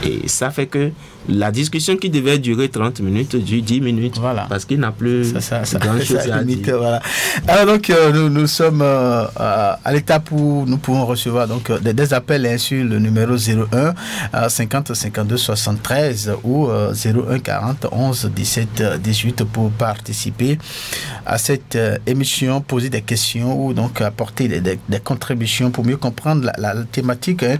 Et ça fait que la discussion qui devait durer 30 minutes dure 10 minutes. Voilà. Parce qu'il n'a plus grand-chose à dire. Voilà. Alors donc, nous sommes à l'étape où nous pouvons recevoir donc, des appels hein, sur le numéro 01 50 52 73 ou 01 40 11 17 18 pour participer à cette émission, poser des questions ou donc apporter des contributions pour mieux comprendre la thématique. Hein.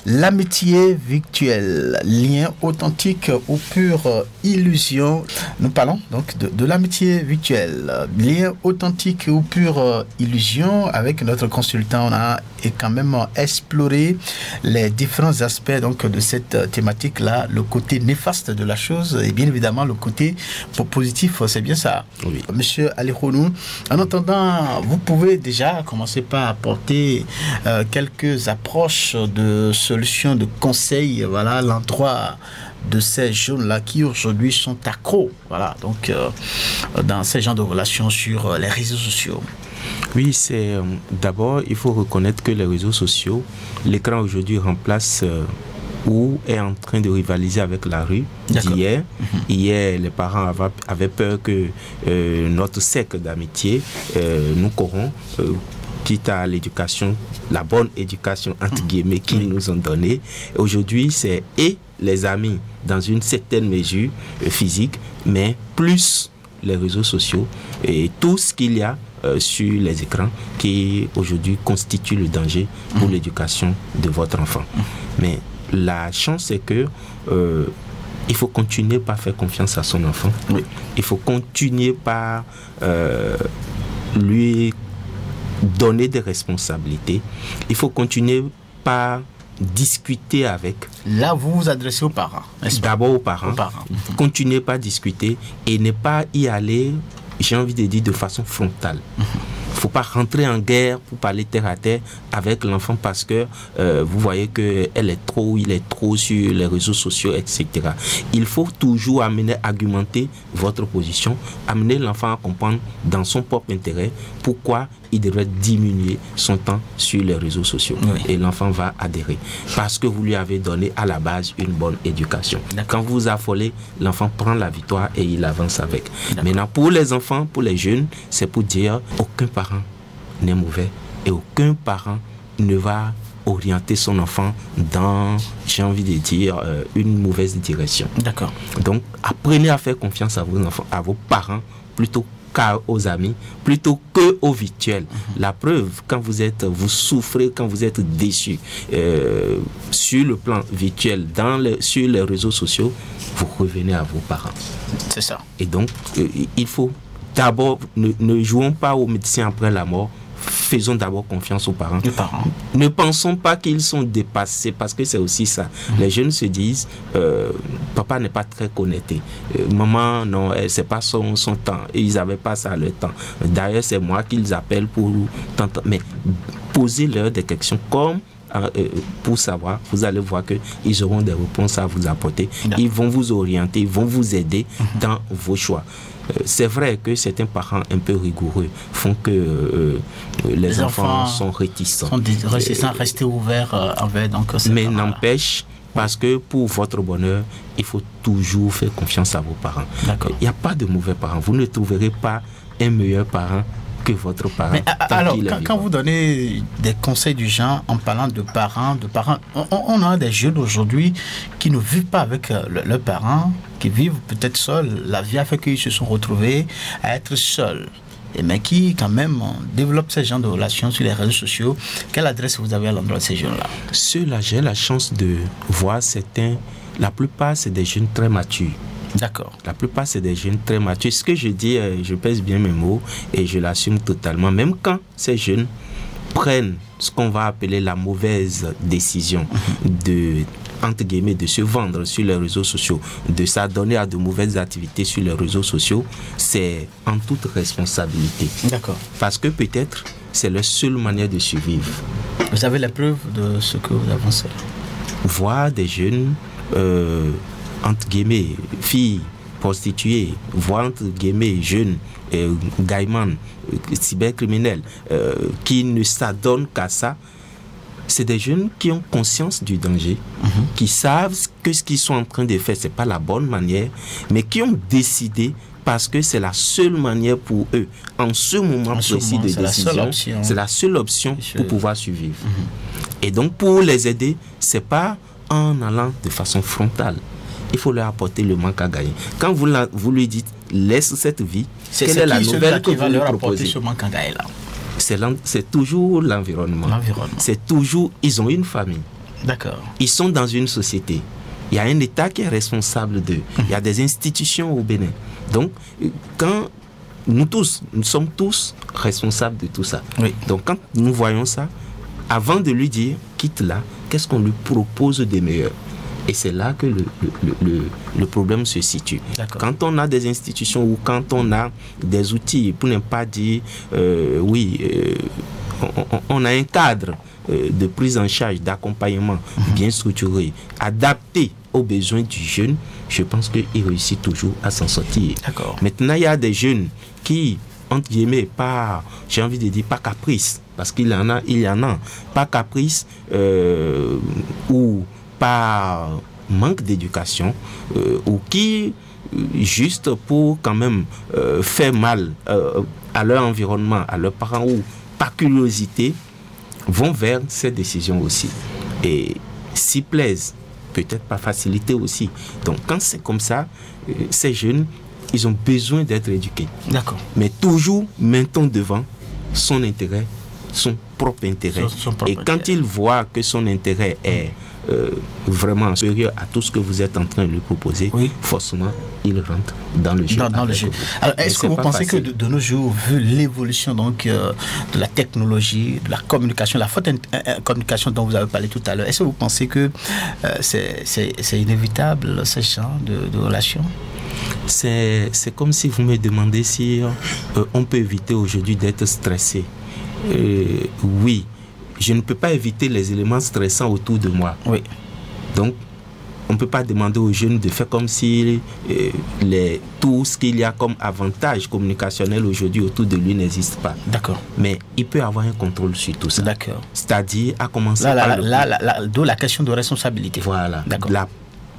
L'amitié virtuelle, lien authentique ou pure illusion. Nous parlons donc de l'amitié virtuelle, lien authentique ou pure illusion. Avec notre consultant, on a quand même exploré les différents aspects donc de cette thématique-là, le côté néfaste de la chose et bien évidemment le côté positif, c'est bien ça. Oui. Monsieur Alikhounou, en attendant, vous pouvez déjà commencer par apporter quelques approches de solutions, de conseils, voilà, à l'endroit de ces jeunes-là qui aujourd'hui sont accros, voilà, donc dans ces genres de relations sur les réseaux sociaux. Oui, c'est d'abord, il faut reconnaître que les réseaux sociaux, l'écran aujourd'hui remplace ou est en train de rivaliser avec la rue d'hier. Hier, les parents avaient peur que notre cercle d'amitié nous corrompt. Quitte à l'éducation, la bonne éducation entre guillemets qu'ils nous ont donnée. Aujourd'hui, c'est les amis dans une certaine mesure physique, mais plus les réseaux sociaux et tout ce qu'il y a sur les écrans qui aujourd'hui constitue le danger pour l'éducation de votre enfant. Mais la chance, c'est que il faut continuer par faire confiance à son enfant. Oui. Il faut continuer par lui donner des responsabilités. Il faut continuer par discuter avec. Là, vous vous adressez aux parents. D'abord aux parents. Continuez par discuter et ne pas y aller, j'ai envie de dire, de façon frontale. Il ne faut pas rentrer en guerre pour parler terre à terre avec l'enfant parce que vous voyez qu'il est trop sur les réseaux sociaux, etc. Il faut toujours argumenter votre position, amener l'enfant à comprendre dans son propre intérêt pourquoi il devrait diminuer son temps sur les réseaux sociaux. Oui. Et l'enfant va adhérer parce que vous lui avez donné à la base une bonne éducation. Quand vous vous affolez, l'enfant prend la victoire et il avance avec. Maintenant, pour les enfants, pour les jeunes, c'est pour dire aucun parent n'est mauvais et aucun parent ne va orienter son enfant dans, j'ai envie de dire, une mauvaise direction. D'accord. Donc, apprenez à faire confiance à vos enfants, à vos parents, plutôt qu'aux amis, plutôt qu'aux virtuels. La preuve, quand vous souffrez, quand vous êtes déçu sur le plan virtuel, sur les réseaux sociaux, vous revenez à vos parents. C'est ça. Et donc, il faut d'abord, ne jouons pas aux médecins après la mort. Faisons d'abord confiance aux parents. Ne pensons pas qu'ils sont dépassés, parce que c'est aussi ça. Les jeunes se disent, papa n'est pas très connecté. Maman, non, c'est pas son temps. Et ils n'avaient pas ça le temps. D'ailleurs, c'est moi qu'ils appellent pour t'entendre. Mais posez-leur des questions comme pour savoir, vous allez voir qu'ils auront des réponses à vous apporter. Ils vont vous orienter, ils vont vous aider dans vos choix. C'est vrai que certains parents un peu rigoureux font que les enfants sont réticents. Réticents, rester ouverts envers. Mais n'empêche, parce que pour votre bonheur, il faut toujours faire confiance à vos parents. Il n'y a pas de mauvais parents. Vous ne trouverez pas un meilleur parent que votre parent. Mais alors, quand vous donnez des conseils du genre en parlant de parents, on a des jeunes aujourd'hui qui ne vivent pas avec leurs parents, qui vivent peut-être seuls. La vie a fait qu'ils se sont retrouvés à être seuls. Mais qui, quand même, développent ce genre de relations sur les réseaux sociaux. Quelle adresse vous avez à l'endroit de ces jeunes-là? Ceux-là, j'ai la chance de voir certains. La plupart, c'est des jeunes très matures. D'accord. La plupart, c'est des jeunes très matures. Ce que je dis, je pèse bien mes mots et je l'assume totalement. Même quand ces jeunes prennent ce qu'on va appeler la mauvaise décision de, entre guillemets, de se vendre sur les réseaux sociaux, de s'adonner à de mauvaises activités sur les réseaux sociaux, c'est en toute responsabilité. D'accord. Parce que peut-être, c'est leur seule manière de survivre. Vous avez la preuve de ce que vous avancez? Voir des jeunes... entre guillemets, filles prostituées, voire entre guillemets, jeunes, gaïmans, cybercriminels, qui ne s'adonnent qu'à ça, c'est des jeunes qui ont conscience du danger, qui savent que ce qu'ils sont en train de faire, ce n'est pas la bonne manière, mais qui ont décidé, parce que c'est la seule manière pour eux, en ce moment précis de décision, c'est la seule option pour pouvoir survivre. Et donc, pour les aider, ce n'est pas en allant de façon frontale. Il faut leur apporter le manque à gagner. Quand vous lui dites, laisse cette vie, quelle est la nouvelle que vous lui proposez? Ce manque à gagner là. C'est toujours l'environnement. C'est toujours, ils ont une famille. D'accord. Ils sont dans une société. Il y a un État qui est responsable d'eux. Il y a des institutions au Bénin. Donc, quand nous sommes tous responsables de tout ça. Oui. Donc, quand nous voyons ça, avant de lui dire, quitte là, qu'est-ce qu'on lui propose de meilleur? Et c'est là que le problème se situe. Quand on a des institutions ou quand on a des outils, pour ne pas dire, on a un cadre de prise en charge, d'accompagnement bien structuré, adapté aux besoins du jeune, je pense qu'il réussit toujours à s'en sortir. Maintenant, il y a des jeunes qui, entre guillemets, j'ai envie de dire, pas caprice, parce qu'il y en a, pas caprice ou par manque d'éducation ou qui, juste pour quand même faire mal à leur environnement, à leurs parents ou par curiosité, vont vers ces décisions aussi. Et s'y plaisent, peut-être par facilité aussi. Donc quand c'est comme ça, ces jeunes, ils ont besoin d'être éduqués. D'accord. Mais toujours mettons devant son intérêt, son propre intérêt. Et quand il voit que son intérêt est vraiment supérieur à tout ce que vous êtes en train de lui proposer, forcément, il rentre dans le jeu. Dans le jeu. Alors, est-ce que vous pensez que de nos jours, vu l'évolution donc de la technologie, de la communication, la forte communication dont vous avez parlé tout à l'heure, est-ce que vous pensez que c'est inévitable ce genre de relation? C'est comme si vous me demandez si on peut éviter aujourd'hui d'être stressé. Oui, je ne peux pas éviter les éléments stressants autour de moi. Oui. Donc, on ne peut pas demander aux jeunes de faire comme si tout ce qu'il y a comme avantage communicationnel aujourd'hui autour de lui n'existe pas. D'accord. Mais il peut avoir un contrôle sur tout ça. D'accord. C'est-à-dire à commencer par d'où la question de responsabilité. Voilà. D'accord. La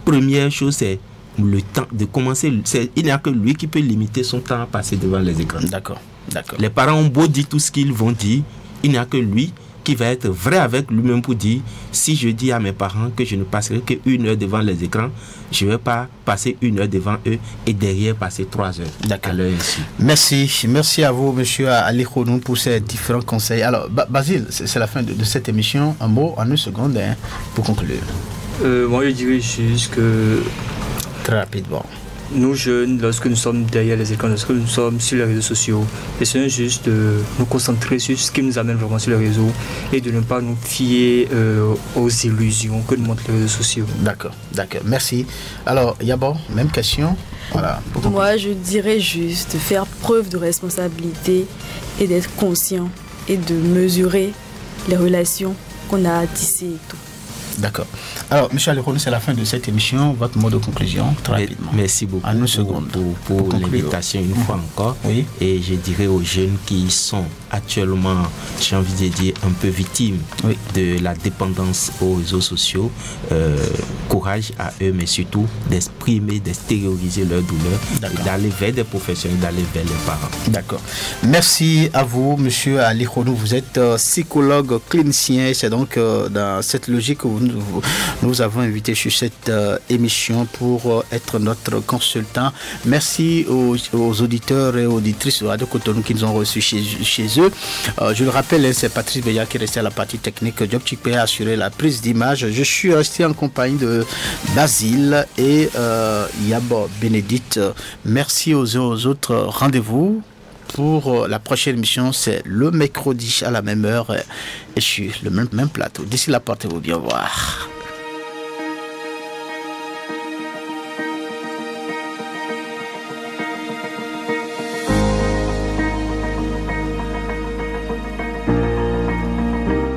première chose, c'est le temps de commencer. Il n'y a que lui qui peut limiter son temps à passer devant les écrans. D'accord. D'accord. Les parents ont beau dire tout ce qu'ils vont dire, il n'y a que lui qui va être vrai avec lui-même pour dire, si je dis à mes parents que je ne passerai qu'une heure devant les écrans, je ne vais pas passer une heure devant eux et derrière passer 3 heures. D'accord. Merci à vous, monsieur Ali Khonou, pour ces différents conseils. Alors, Basile, c'est la fin de cette émission. Un mot en 1 seconde pour conclure. Moi, je dirais juste que... Très rapidement. Nous jeunes, lorsque nous sommes derrière les écrans, lorsque nous sommes sur les réseaux sociaux, essayons juste de nous concentrer sur ce qui nous amène vraiment sur les réseaux et de ne pas nous fier aux illusions que nous montrent les réseaux sociaux. D'accord. Merci. Alors, Yabo, même question. Voilà. Moi, je dirais juste de faire preuve de responsabilité et d'être conscient et de mesurer les relations qu'on a tissées et tout. D'accord. Alors, M. Alikhonou, c'est la fin de cette émission. Votre mot de conclusion, très rapidement. Merci beaucoup en 1 seconde pour l'invitation une fois encore. Oui. Et je dirais aux jeunes qui sont actuellement, j'ai envie de dire, un peu victimes de la dépendance aux réseaux sociaux, courage à eux, mais surtout d'exprimer, d'extérioriser leur douleur, et d'aller vers des professionnels, d'aller vers les parents. D'accord. Merci à vous, M. Alikhonou. Vous êtes psychologue clinicien. C'est donc dans cette logique que nous avons invité sur cette émission pour être notre consultant. Merci aux auditeurs et auditrices de Radio Cotonou qui nous ont reçus chez eux. Je le rappelle, c'est Patrice Beya qui est resté à la partie technique. Job Chikpe a assuré la prise d'image. Je suis resté en compagnie de Basile et Yabo Bénédicte. Merci aux autres. Rendez-vous pour la prochaine émission, c'est le mercredi à la même heure et sur le même plateau. D'ici là, portez-vous bien. Au revoir.